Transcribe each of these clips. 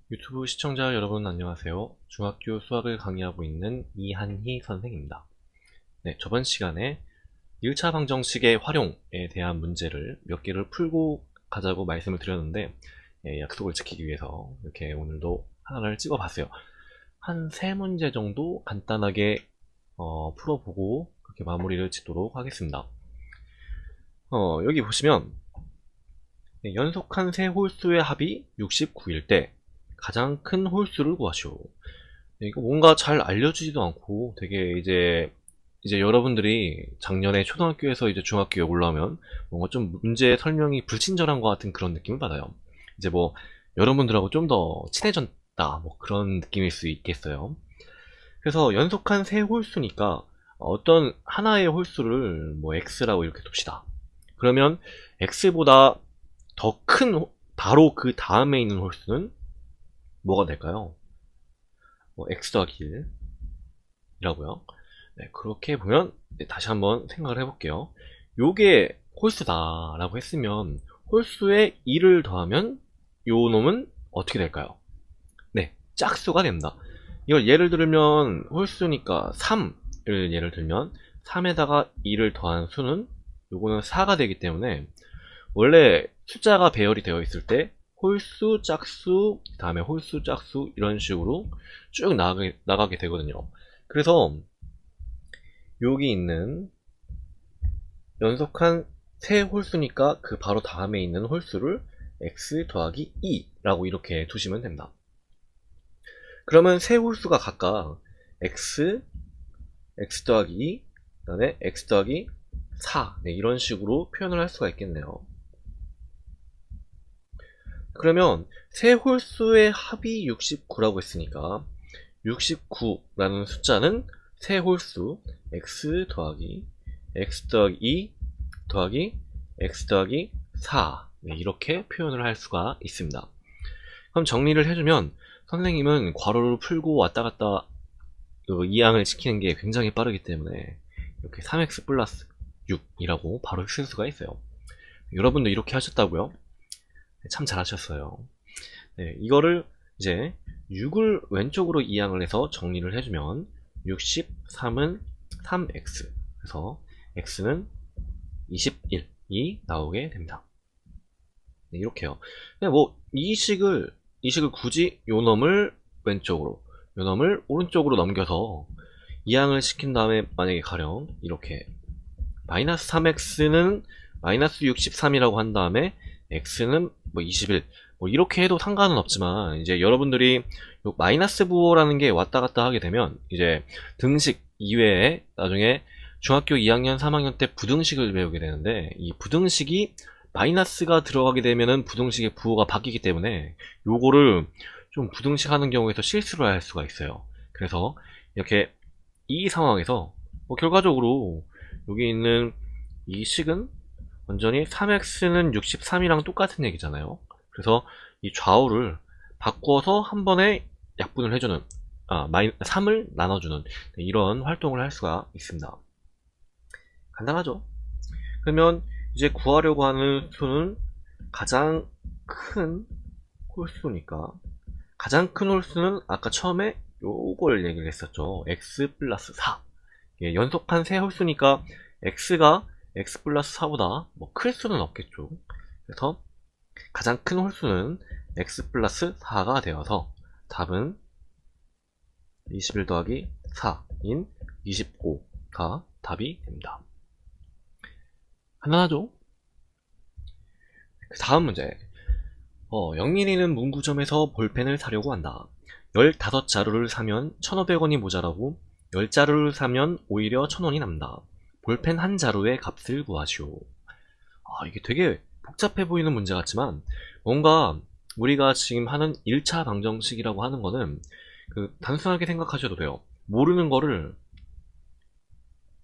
유튜브 시청자 여러분 안녕하세요. 중학교 수학을 강의하고 있는 이한희 선생입니다. 네, 저번 시간에 1차 방정식의 활용에 대한 문제를 몇 개를 풀고 가자고 말씀을 드렸는데 약속을 지키기 위해서 이렇게 오늘도 하나를 찍어봤어요. 한 3문제 정도 간단하게 풀어보고 그렇게 마무리를 짓도록 하겠습니다. 여기 보시면 연속한 세 홀수의 합이 69일 때 가장 큰 홀수를 구하시오. 이거 뭔가 잘 알려주지도 않고 되게 이제 여러분들이 작년에 초등학교에서 이제 중학교에 올라오면 뭔가 좀 문제 설명이 불친절한 것 같은 그런 느낌을 받아요. 이제 뭐 여러분들하고 좀 더 친해졌다 뭐 그런 느낌일 수 있겠어요. 그래서 연속한 세 홀수니까 어떤 하나의 홀수를 뭐 x라고 이렇게 둡시다. 그러면 x보다 더 큰 바로 그 다음에 있는 홀수는 뭐가 될까요? x 더하기 1이라고요. 네, 그렇게 보면 다시 한번 생각을 해볼게요. 요게 홀수다라고 했으면 홀수에 2를 더하면 요 놈은 어떻게 될까요? 네, 짝수가 됩니다. 이걸 예를 들면 홀수니까 3을 예를 들면 3에다가 2를 더한 수는 요거는 4가 되기 때문에 원래 숫자가 배열이 되어 있을 때 홀수, 짝수, 그 다음에 홀수, 짝수 이런 식으로 쭉 나가게 되거든요. 그래서 여기 있는 연속한 세 홀수니까 그 바로 다음에 있는 홀수를 x 더하기 2라고 이렇게 두시면 됩니다. 그러면 세 홀수가 각각 x, x 더하기 2, 그 다음에 x 더하기 4 네, 이런 식으로 표현을 할 수가 있겠네요. 그러면 세 홀수의 합이 69라고 했으니까 69라는 숫자는 세 홀수 x 더하기 x 더하기 2 더하기 x 더하기 4 네, 이렇게 표현을 할 수가 있습니다. 그럼 정리를 해주면 선생님은 괄호를 풀고 왔다 갔다 이항을 시키는 게 굉장히 빠르기 때문에 이렇게 3x 플러스 6이라고 바로 쓸 수가 있어요. 여러분도 이렇게 하셨다고요? 참 잘하셨어요. 네, 이거를 이제 6을 왼쪽으로 이항을 해서 정리를 해주면 63은 3x 그래서 x는 21이 나오게 됩니다. 네, 이렇게요. 뭐 이 식을 굳이 요 놈을 왼쪽으로 요 놈을 오른쪽으로 넘겨서 이항을 시킨 다음에 만약에 가령 이렇게 마이너스 3x는 마이너스 63이라고 한 다음에 x는 뭐 21, 뭐 이렇게 해도 상관은 없지만 이제 여러분들이 요 마이너스 부호라는 게 왔다 갔다 하게 되면 이제 등식 이외에 나중에 중학교 2학년, 3학년 때 부등식을 배우게 되는데 이 부등식이 마이너스가 들어가게 되면은 부등식의 부호가 바뀌기 때문에 요거를 좀 부등식 하는 경우에서 실수를 할 수가 있어요. 그래서 이렇게 이 상황에서 뭐 결과적으로 여기 있는 이 식은 완전히 3x는 63이랑 똑같은 얘기잖아요. 그래서 이 좌우를 바꿔서 한 번에 약분을 해주는 3을 나눠주는 이런 활동을 할 수가 있습니다. 간단하죠? 그러면 이제 구하려고 하는 수는 가장 큰 홀수니까 가장 큰 홀수는 아까 처음에 요걸 얘기를 했었죠. x 플러스 4 연속한 세 홀수니까 x가 x 플러스 4보다 뭐 클 수는 없겠죠. 그래서 가장 큰 홀수는 x 플러스 4가 되어서 답은 21 더하기 4인 25가 답이 됩니다. 간단하죠? 그 다음 문제. 영민이는 문구점에서 볼펜을 사려고 한다. 15자루를 사면 1,500원이 모자라고 10자루를 사면 오히려 1,000원이 남다. 볼펜 한 자루의 값을 구하시오. 이게 되게 복잡해 보이는 문제 같지만 뭔가 우리가 지금 하는 1차 방정식이라고 하는 거는 단순하게 생각하셔도 돼요. 모르는 거를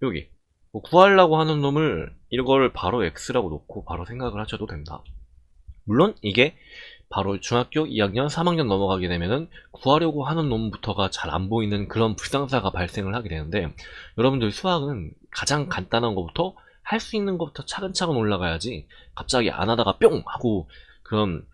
여기 뭐 구하려고 하는 놈을 이걸 바로 x라고 놓고 바로 생각을 하셔도 됩니다. 물론 이게 바로 중학교 2학년, 3학년 넘어가게 되면은 구하려고 하는 놈부터가 잘 안 보이는 그런 불상사가 발생을 하게 되는데 여러분들 수학은 가장 간단한 것부터 할 수 있는 것부터 차근차근 올라가야지 갑자기 안 하다가 뿅! 하고 그런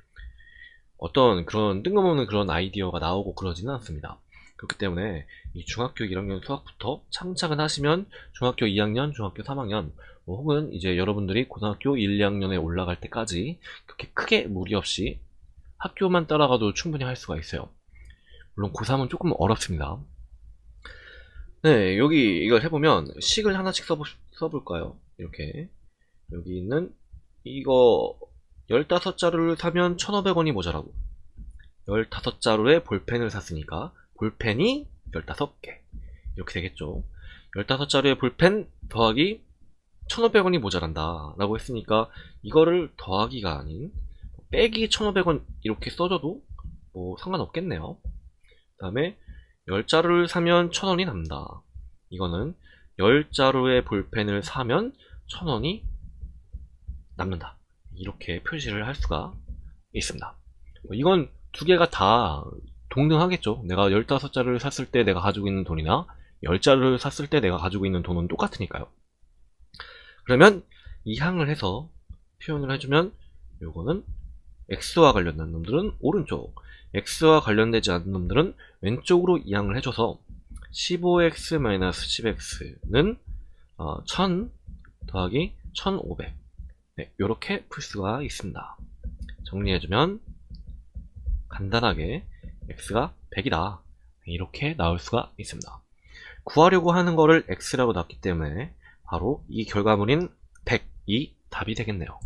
어떤 그런 뜬금없는 그런 아이디어가 나오고 그러지는 않습니다. 그렇기 때문에 이 중학교 1학년 수학부터 창작을 하시면 중학교 2학년, 중학교 3학년, 혹은 이제 여러분들이 고등학교 1, 2학년에 올라갈 때까지 그렇게 크게 무리 없이 학교만 따라가도 충분히 할 수가 있어요. 물론 고3은 조금 어렵습니다. 네, 여기 이걸 해보면 식을 하나씩 써볼까요? 이렇게 여기 있는 이거 15자루를 사면 1,500원이 모자라고, 15자루의 볼펜을 샀으니까 볼펜이 15개 이렇게 되겠죠. 15자루의 볼펜 더하기 1,500원이 모자란다 라고 했으니까 이거를 더하기가 아닌 빼기 1,500원 이렇게 써줘도 뭐 상관없겠네요. 그 다음에 10자루를 사면 1,000원이 남는다. 이거는 10자루의 볼펜을 사면 1,000원이 남는다. 이렇게 표시를 할 수가 있습니다. 이건 두 개가 다 동등하겠죠. 내가 15자루를 샀을 때 내가 가지고 있는 돈이나 10자루를 샀을 때 내가 가지고 있는 돈은 똑같으니까요. 그러면 이 항을 해서 표현을 해주면 요거는 x와 관련된 놈들은 오른쪽, x와 관련되지 않는 놈들은 왼쪽으로 이항을 해줘서 15x-10x는 1000 더하기 1500, 네, 이렇게 풀 수가 있습니다. 정리해주면 간단하게 x가 100이다 이렇게 나올 수가 있습니다. 구하려고 하는 거를 x라고 놨기 때문에 바로 이 결과물인 100이 답이 되겠네요.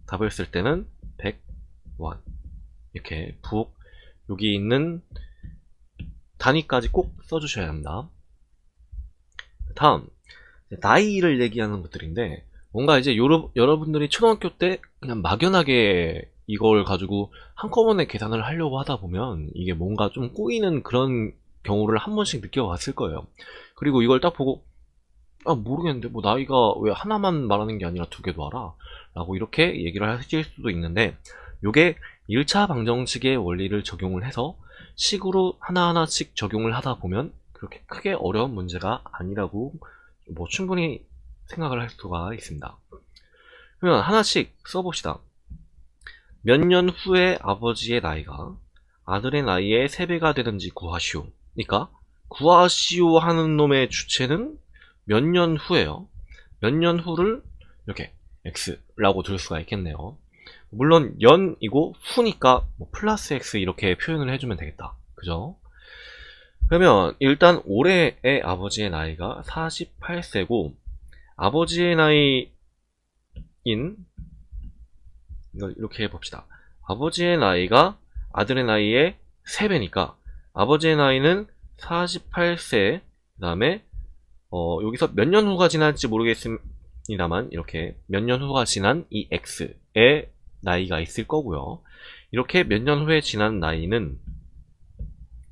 답을 쓸 때는 101 이렇게 부호 여기 있는 단위까지 꼭 써주셔야 합니다. 다음 나이를 얘기하는 것들인데, 뭔가 이제 여러분들이 초등학교 때 그냥 막연하게 이걸 가지고 한꺼번에 계산을 하려고 하다 보면 이게 뭔가 좀 꼬이는 그런 경우를 한 번씩 느껴봤을 거예요. 그리고 이걸 딱 보고 모르겠는데 뭐 나이가 왜 하나만 말하는 게 아니라 두 개도 알아? 라고 이렇게 얘기를 하실 수도 있는데, 요게 1차 방정식의 원리를 적용을 해서 식으로 하나하나씩 적용을 하다 보면 그렇게 크게 어려운 문제가 아니라고 뭐 충분히 생각을 할 수가 있습니다. 그러면 하나씩 써봅시다. 몇 년 후에 아버지의 나이가 아들의 나이의 3배가 되는지 구하시오. 그러니까 구하시오 하는 놈의 주체는 몇 년 후예요. 몇 년 후를 이렇게 x라고 둘 수가 있겠네요. 물론 연이고 후니까 뭐 플러스 x 이렇게 표현을 해주면 되겠다. 그죠? 그러면 일단 올해의 아버지의 나이가 48세고 아버지의 나이인, 이걸 이렇게 해봅시다. 아버지의 나이가 아들의 나이의 3배니까 아버지의 나이는 48세, 그 다음에 여기서 몇 년 후가 지날지 모르겠습니다만 이렇게 몇 년 후가 지난 이 x의 나이가 있을 거고요. 이렇게 몇 년 후에 지난 나이는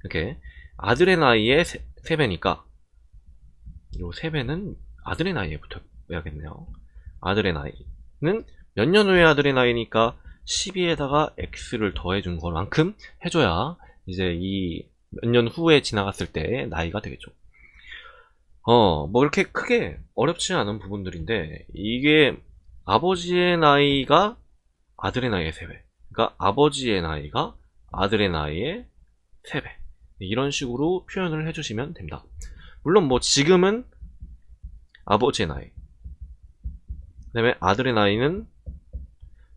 이렇게 아들의 나이의 3배니까 이 3배는 아들의 나이에 붙어야겠네요. 아들의 나이는 몇 년 후에 아들의 나이니까 12에다가 x를 더해준 것만큼 해줘야 이제 이 몇 년 후에 지나갔을 때 나이가 되겠죠. 뭐 이렇게 크게 어렵지 않은 부분들인데, 이게 아버지의 나이가 아들의 나이의 3배, 그러니까 아버지의 나이가 아들의 나이의 3배, 이런 식으로 표현을 해주시면 됩니다. 물론 뭐 지금은 아버지의 나이, 그 다음에 아들의 나이는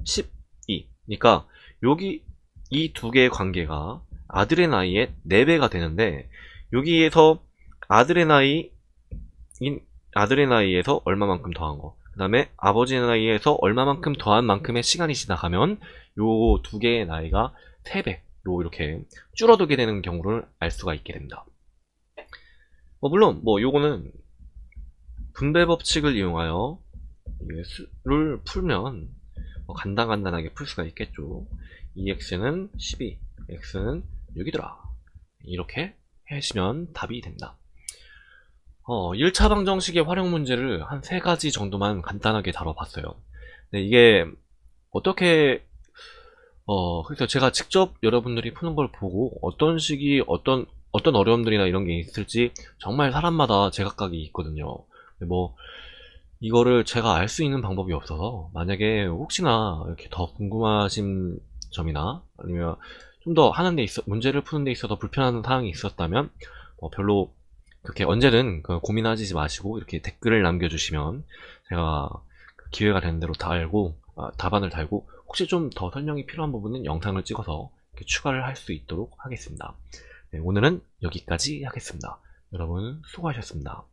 12, 그러니까 여기 이 두 개의 관계가 아들의 나이의 4배가 되는데, 여기에서 아들의 나이에서 얼마만큼 더한 거, 그 다음에 아버지의 나이에서 얼마만큼 더한 만큼의 시간이 지나가면 요 두 개의 나이가 3배로 이렇게 줄어들게 되는 경우를 알 수가 있게 됩니다. 물론 뭐 요거는 분배 법칙을 이용하여 수를 풀면 간단하게 풀 수가 있겠죠. 2x는 12, x는 6이더라. 이렇게 하시면 답이 됩니다. 1차 방정식의 활용 문제를 한 3가지 정도만 간단하게 다뤄봤어요. 근데 이게 어떻게 그래서 제가 직접 여러분들이 푸는 걸 보고 어떤 식이 어떤 어려움들이나 이런 게 있을지 정말 사람마다 제각각이 있거든요. 뭐 이거를 제가 알 수 있는 방법이 없어서, 만약에 혹시나 이렇게 더 궁금하신 점이나 아니면 좀 더 하는 데 있어 문제를 푸는 데 있어서 불편한 사항이 있었다면 별로 그렇게 언제든 고민하지 마시고 이렇게 댓글을 남겨주시면 제가 기회가 되는 대로 답안을 달고 혹시 좀 더 설명이 필요한 부분은 영상을 찍어서 이렇게 추가를 할 수 있도록 하겠습니다. 네, 오늘은 여기까지 하겠습니다. 여러분 수고하셨습니다.